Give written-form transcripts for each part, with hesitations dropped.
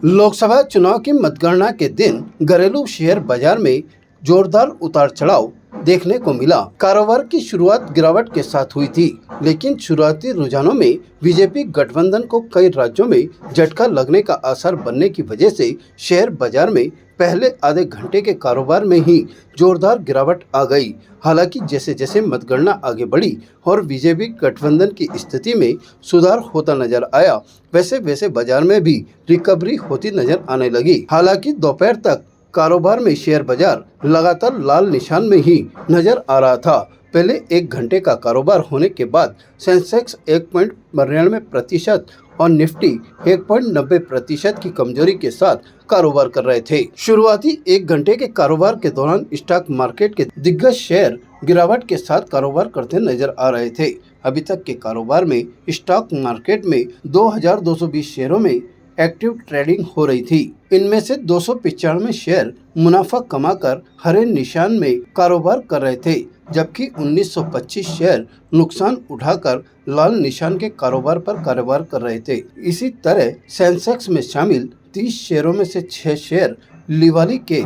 लोकसभा चुनाव की मतगणना के दिन घरेलू शेयर बाजार में जोरदार उतार चढ़ाव देखने को मिला। कारोबार की शुरुआत गिरावट के साथ हुई थी, लेकिन शुरुआती रुझानों में बीजेपी गठबंधन को कई राज्यों में झटका लगने का आसार बनने की वजह से शेयर बाजार में पहले आधे घंटे के कारोबार में ही जोरदार गिरावट आ गई। हालांकि जैसे जैसे मतगणना आगे बढ़ी और बीजेपी गठबंधन की स्थिति में सुधार होता नजर आया, वैसे वैसे बाजार में भी रिकवरी होती नजर आने लगी। हालांकि दोपहर तक कारोबार में शेयर बाजार लगातार लाल निशान में ही नजर आ रहा था। पहले एक घंटे का कारोबार होने के बाद सेंसेक्स 1.92% और निफ्टी 1.90% की कमजोरी के साथ कारोबार कर रहे थे। शुरुआती एक घंटे के कारोबार के दौरान स्टॉक मार्केट के दिग्गज शेयर गिरावट के साथ कारोबार करते नजर आ रहे थे। अभी तक के कारोबार में स्टॉक मार्केट में 2220 शेयरों में एक्टिव ट्रेडिंग हो रही थी। इनमें से 295 शेयर मुनाफा कमाकर हरे निशान में कारोबार कर रहे थे, जबकि 1925 शेयर नुकसान उठाकर लाल निशान के कारोबार कर रहे थे। इसी तरह सेंसेक्स में शामिल 30 शेयरों में से 6 शेयर लिवाली के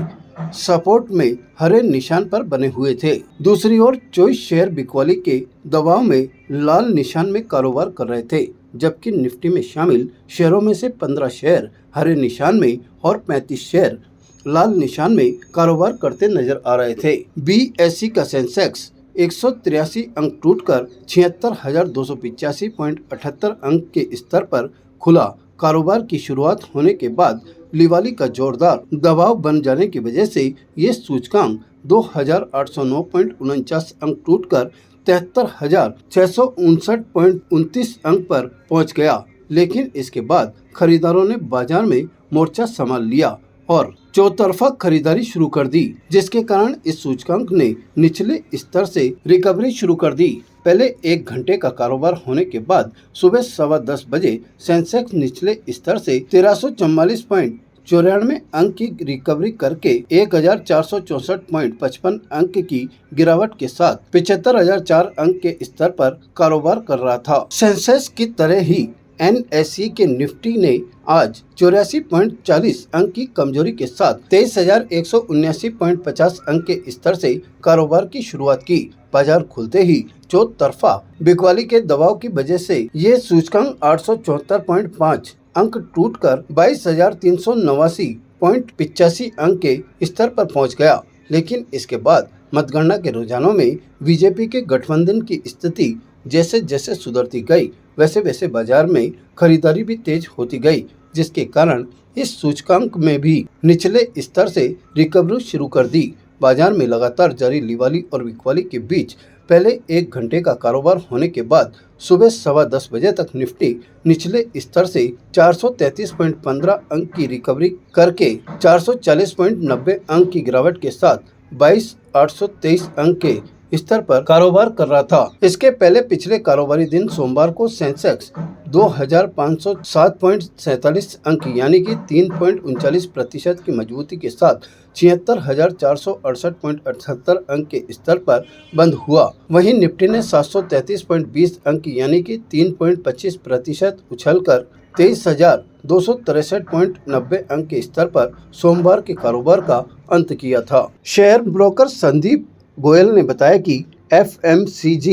सपोर्ट में हरे निशान पर बने हुए थे। दूसरी ओर 24 शेयर बिकवाली के दबाव में लाल निशान में कारोबार कर रहे थे, जबकि निफ्टी में शामिल शेयरों में से 15 शेयर हरे निशान में और 35 शेयर लाल निशान में कारोबार करते नजर आ रहे थे। BSE का सेंसेक्स 183 अंक टूटकर 76,285.78 अंक के स्तर पर खुला। कारोबार की शुरुआत होने के बाद लिवाली का जोरदार दबाव बन जाने की वजह से ये सूचकांक 2,809.49 अंक टूटकर 73,659.29 अंक पर पहुंच गया। लेकिन इसके बाद खरीदारों ने बाजार में मोर्चा संभाल लिया और चौतरफा खरीदारी शुरू कर दी, जिसके कारण इस सूचकांक ने निचले स्तर से रिकवरी शुरू कर दी। पहले एक घंटे का कारोबार होने के बाद सुबह 10:15 बजे सेंसेक्स निचले स्तर से 1344.94 अंक की रिकवरी करके 1464.55 अंक की गिरावट के साथ 75,004 अंक के स्तर पर कारोबार कर रहा था। सेंसेक्स की तरह ही NSE के निफ्टी ने आज 84.40 अंक की कमजोरी के साथ 23,179.50 अंक के स्तर से कारोबार की शुरुआत की। बाजार खुलते ही चौतरफा बिकवाली के दबाव की वजह से ये सूचकांक 874.5 अंक टूटकर 22,389.85 अंक के स्तर पर पहुंच गया। लेकिन इसके बाद मतगणना के रुझानों में बीजेपी के गठबंधन की स्थिति जैसे जैसे सुधरती गई, वैसे वैसे बाजार में खरीदारी भी तेज होती गई, जिसके कारण इस सूचकांक में भी निचले स्तर से रिकवरी शुरू कर दी। बाजार में लगातार जारी लिवाली और बिकवाली के बीच पहले एक घंटे का कारोबार होने के बाद सुबह 10:15 बजे तक निफ्टी निचले स्तर से 433.15 अंक की रिकवरी करके 440.90 अंक की गिरावट के साथ 22,823 अंक के स्तर पर कारोबार कर रहा था। इसके पहले पिछले कारोबारी दिन सोमवार को सेंसेक्स 2,507.47 अंक यानी कि 3.39% की मजबूती के साथ 76,468.78 अंक के स्तर पर बंद हुआ। वहीं निफ्टी ने 733.20 अंक यानी कि 3.25% उछलकर 23,263.90 अंक के स्तर पर सोमवार के कारोबार का अंत किया था। शेयर ब्रोकर संदीप गोयल ने बताया कि FMCG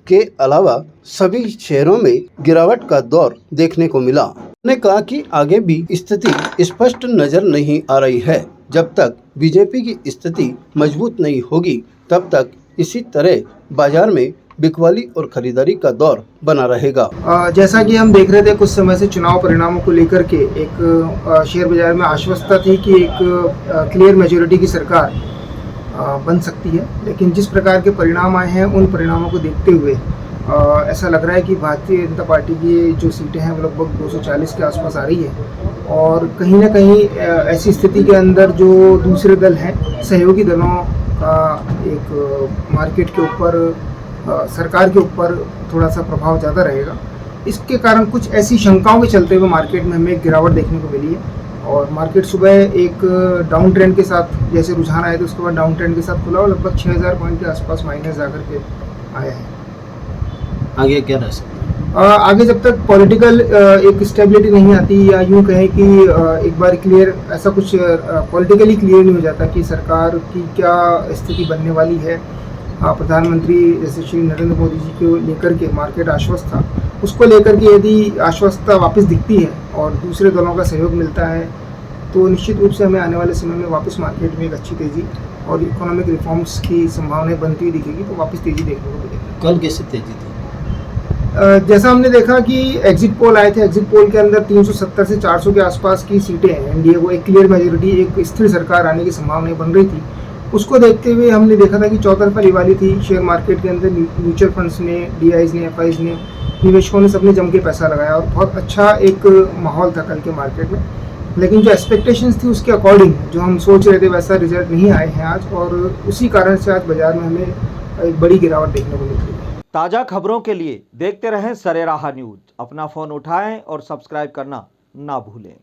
के अलावा सभी शेयरों में गिरावट का दौर देखने को मिला। उन्होंने कहा कि आगे भी स्थिति स्पष्ट नजर नहीं आ रही है। जब तक बीजेपी की स्थिति मजबूत नहीं होगी, तब तक इसी तरह बाजार में बिकवाली और खरीदारी का दौर बना रहेगा। जैसा कि हम देख रहे थे कुछ समय से चुनाव परिणामों को लेकर के एक शेयर बाजार में आश्वस्तता थी कि एक क्लियर मेजोरिटी की सरकार बन सकती है, लेकिन जिस प्रकार के परिणाम आए हैं उन परिणामों को देखते हुए ऐसा लग रहा है कि भारतीय जनता पार्टी की जो सीटें हैं वो लगभग 240 के आसपास आ रही है और कहीं ना कहीं ऐसी स्थिति के अंदर जो दूसरे दल हैं, सहयोगी दलों का एक मार्केट के ऊपर, सरकार के ऊपर थोड़ा सा प्रभाव ज़्यादा रहेगा। इसके कारण कुछ ऐसी शंकाओं के चलते हुए मार्केट में हमें एक गिरावट देखने को मिली है और मार्केट सुबह एक डाउन ट्रेंड के साथ जैसे रुझान आए थे, उसके बाद डाउन ट्रेंड के साथ खुला और लगभग 6,000 पॉइंट के आसपास माइनस जाकर के आया है। आगे क्या रह सकता है? आगे जब तक पॉलिटिकल एक स्टेबिलिटी नहीं आती, या यूं कहें कि एक बार क्लियर ऐसा कुछ पॉलिटिकली क्लियर नहीं हो जाता कि सरकार की क्या स्थिति बनने वाली है, प्रधानमंत्री जैसे श्री नरेंद्र मोदी जी को लेकर के मार्केट आश्वस्त था, उसको लेकर के यदि आश्वस्तता वापस दिखती है और दूसरे दलों का सहयोग मिलता है, तो निश्चित रूप से हमें आने वाले समय में वापस मार्केट में एक अच्छी तेज़ी और इकोनॉमिक रिफॉर्म्स की संभावनाएं बनती हुई दिखेगी, तो वापस तेज़ी देखने को मिलेगी। कल कैसे तेजी थी? जैसा हमने देखा कि एग्जिट पोल आए थे, एग्जिट पोल के अंदर 370 से 400 के आसपास की सीटें हैं, एनडीए को एक क्लियर मेजोरिटी, एक स्थिर सरकार आने की संभावनाएं बन रही थी। उसको देखते हुए हमने देखा था कि चौतरफा रैली थी शेयर मार्केट के अंदर। म्यूचुअल फंड्स ने, डीआईज ने, एफआईज ने, निवेशकों ने सबने जम के पैसा लगाया और बहुत अच्छा एक माहौल था कल के मार्केट में। लेकिन जो एक्सपेक्टेशंस थी उसके अकॉर्डिंग जो हम सोच रहे थे वैसा रिजल्ट नहीं आए हैं आज, और उसी कारण से आज बाजार में हमें एक बड़ी गिरावट देखने को मिल रही है। ताज़ा खबरों के लिए देखते रहें सरेराह न्यूज। अपना फ़ोन उठाएं और सब्सक्राइब करना ना भूलें।